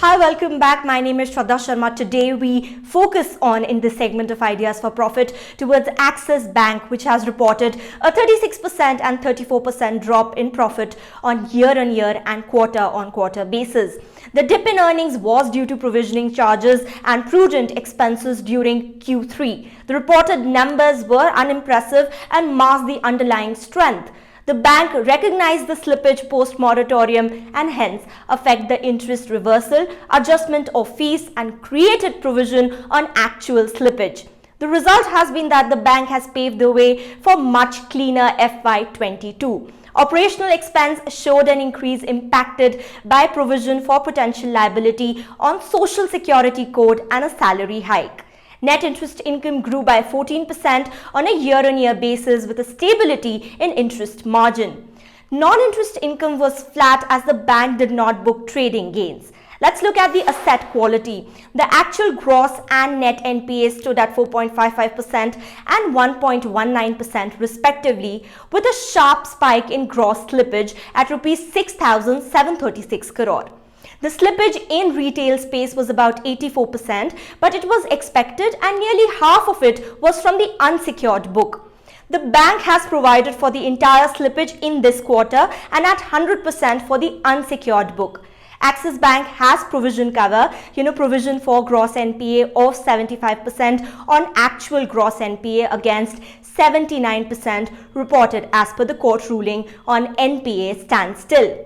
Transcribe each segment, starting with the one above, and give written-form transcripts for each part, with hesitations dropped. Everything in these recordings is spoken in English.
Hi, welcome back. My name is Shraddha Sharma. Today we focus on in this segment of Ideas for Profit towards Axis Bank, which has reported a 36% and 34% drop in profit on year-on-year and quarter-on-quarter basis. The dip in earnings was due to provisioning charges and prudent expenses during Q3. The reported numbers were unimpressive and masked the underlying strength. The bank recognized the slippage post-moratorium and hence affect the interest reversal, adjustment of fees and created provision on actual slippage. The result has been that the bank has paved the way for much cleaner FY22. Operational expense showed an increase impacted by provision for potential liability on Social Security Code and a salary hike. Net interest income grew by 14% on a year-on-year basis with a stability in interest margin. Non-interest income was flat as the bank did not book trading gains. Let's look at the asset quality. The actual gross and net NPAs stood at 4.55% and 1.19% respectively, with a sharp spike in gross slippage at Rs 6,736 crore. The slippage in retail space was about 84%, but it was expected and nearly half of it was from the unsecured book. The bank has provided for the entire slippage in this quarter and at 100% for the unsecured book. Axis Bank has provision cover, provision for gross NPA of 75% on actual gross NPA against 79% reported as per the court ruling on NPA standstill.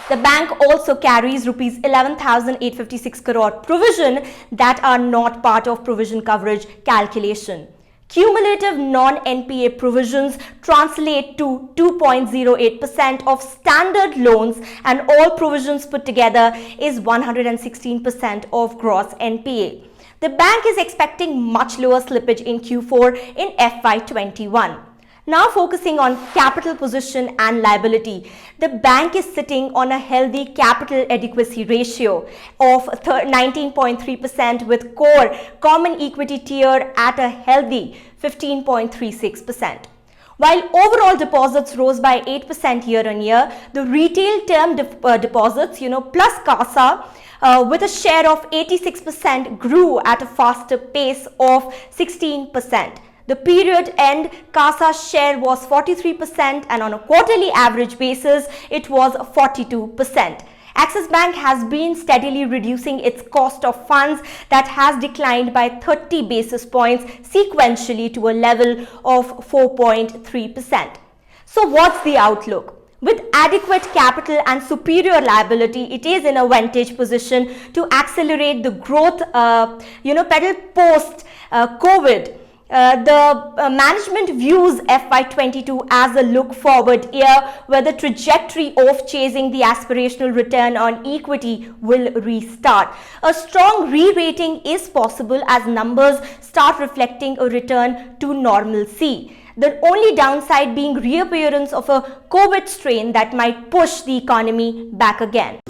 The bank also carries Rs 11,856 crore provision that are not part of provision coverage calculation. Cumulative non-NPA provisions translate to 2.08% of standard loans and all provisions put together is 116% of gross NPA. The bank is expecting much lower slippage in Q4 in FY21. Now focusing on capital position and liability, the bank is sitting on a healthy capital adequacy ratio of 19.3% with core common equity tier at a healthy 15.36%. While overall deposits rose by 8% year-on-year, the retail term deposits, plus CASA, with a share of 86% grew at a faster pace of 16%. The period end CASA share was 43% and on a quarterly average basis, it was 42%. Axis Bank has been steadily reducing its cost of funds that has declined by 30 basis points sequentially to a level of 4.3%. So what's the outlook? With adequate capital and superior liability, it is in a vantage position to accelerate the growth, pedal post COVID. The management views FY22 as a look forward year where the trajectory of chasing the aspirational return on equity will restart. A strong re-rating is possible as numbers start reflecting a return to normalcy. The only downside being reappearance of a COVID strain that might push the economy back again.